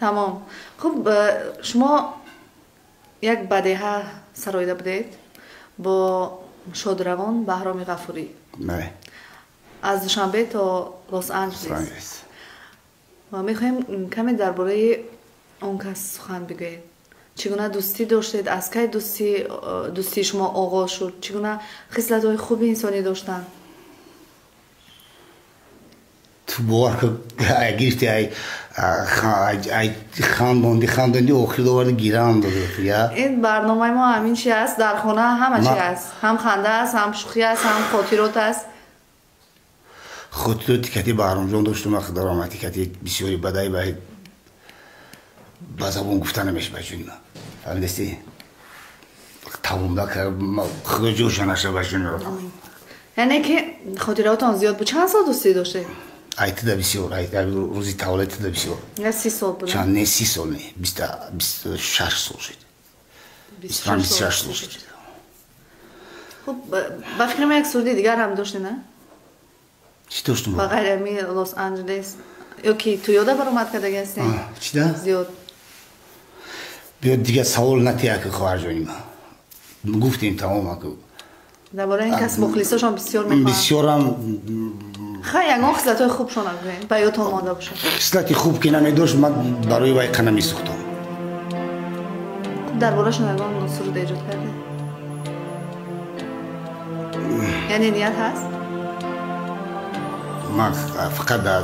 تمام. خب شما یک بدیهه سرایده بدید با شادروان بهرام غفوری. بله. از دوشنبه تا لس آنجلس. و میخوایم کمی درباره اون کس سخن بگویید. چگونه دوستی داشتید؟ از کی دوستی شما آغاز شد؟ چگونه خصلت‌های خوب انسانی داشتن؟ تو باور که گیرتی ای خاندانی آخری دوباره گیرم داده یا این برنامه ما همین چی است؟ در خانه همه چی است، هم خنده است، هم شوخی است، هم خاطرات است. خاطراتی که بهرام جان داشتم وقت درآمدی که بسیاری بدی باید با زبان گفتن نمیشه بچون فهمیدی؟ تمام دکتر خود جوش نشه بچون یعنی که خاطرات آن زیاد بود. چند سال دوستی داشته؟ ایت دا بسیار ایت روزی تولد دا بسیار. نه 30 سال بود. چند نه 30 سال نه 26 سال شد. 26 سال شد. خب با فکر من یک سودی دیگر هم داشتی نه؟ چی داشتم؟ با غیر می لس آنجلس. اوکی تو یاده برآمد که دیگه هستین؟ چی ده؟ زیاد. بیاد دیگه سوال نتیه که خواهر جانیم. گفتیم تمام که. درباره این کس مخلصاشون بسیار میخوان. بسیارم. خیلی یک خصلت‌های خوب شون بگین. با یادتون مانده باشه. خصلتی خوب که نمیداشت من برای وای قنه میسوختم. درباره شون نگاه سرود ایجاد کرده. یعنی نیت هست؟ من فقط در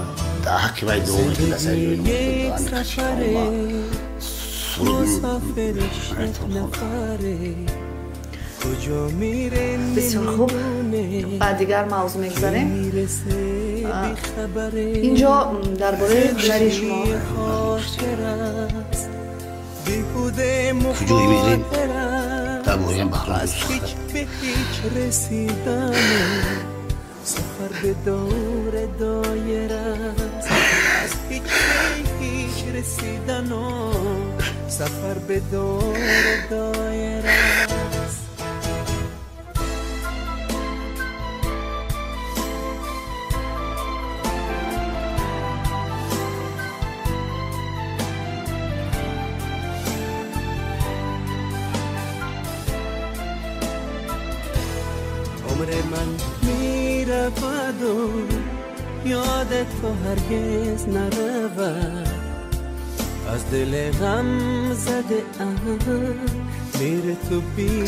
حق وای دومی که دست ایجاد بسیار خوب. بعد دیگر موضوع میگذاریم. اینجا درباره هنر شما کجایی میریم؟ درباره بهرام سفر به دور دایره از هیچ رسیدن و سفر به دور دایره عمر من میرود و یاد تو هرگز نرود از دل غم زده میره تو بی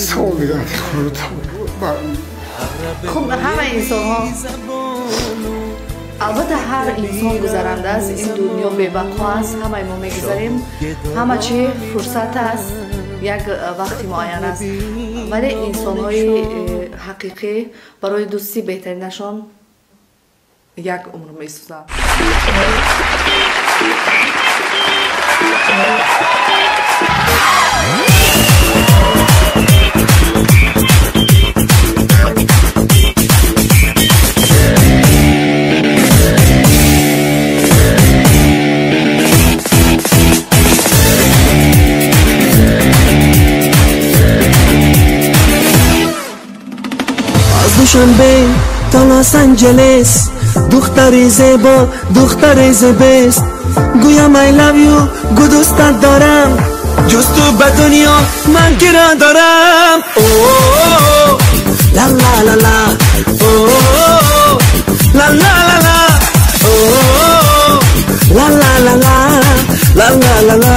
خب همه انسان ها البته هر انسان گذرنده است. این دنیا بی‌بقا است. همه ما میگذریم. همه چی فرصت است. یک وقتی معین است. ولی انسان های حقیقی برای دوستی بهترینشان یک عمر میسوزند. دوشنبه تا لس آنجلس دختری زیبا دختری زیبست گویم I love you گو دوستت دارم جز تو به دنیا من گرا دارم لا لا لا لا لا لا لا لا لا لا لا لا لا لا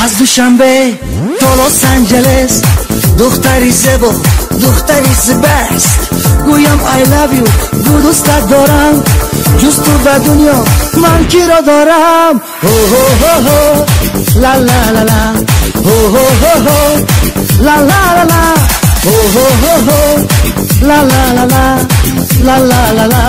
از دوشنبه تا لس آنجلس دختری زیبا دختری زیبست گویم I love you گو دوستت دارم جز تو به دنیا من کی را دارم لا لا لا لا لا لا لا لا لا لا لا لا لا لا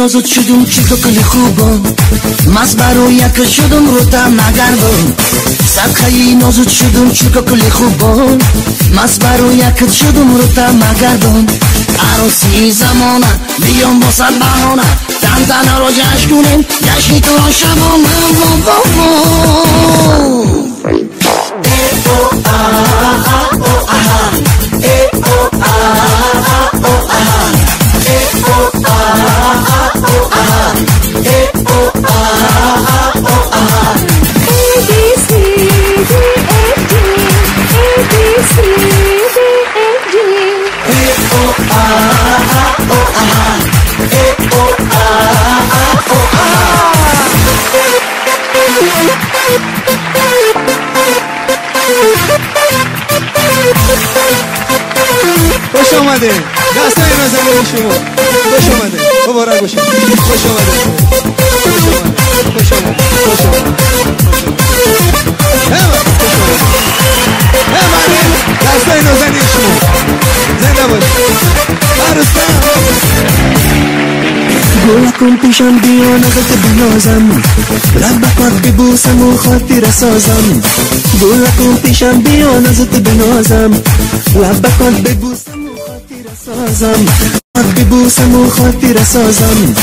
نازت شدم چی تو کلی خوبم مست برایت شدم رو تم نگردم صدقه نازت شدم چی تو کلی خوبم مست برایت شدم رو تم نگردم عروسی زمانه بیام با صد بهانه تن رو جشن کنیم جشنی تو را شبانه خوش آمده دستای نازنین شما خوش آمده مبارک باشه خوش آمده خوش آمده خوش آمده دستای نازنین شما زنده باشه عروسان گویا کن پیشم بیا نزد بنازم لب بکات ببوسم و خاطر سازم گویا کن پیشم بیا نزد بنازم لب بکات ببوسم و خاطر سازم ببوسم و خاطر سازم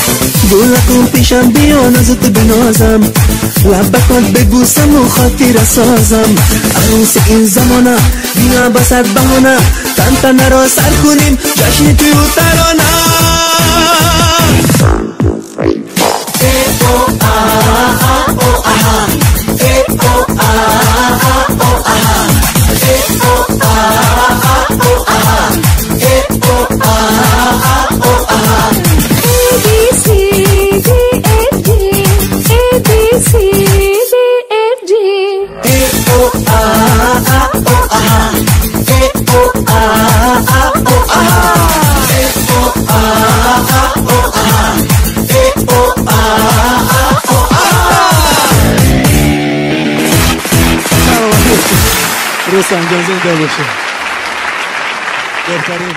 گویا کن پیشم بیا نزد بنازم لب بکات ببوسم و خاطر سازم عروس این زمانه بیا با صد بهانه تن را سر کنیم جشن توی و ترانه رستم جان زنده باشه بهترین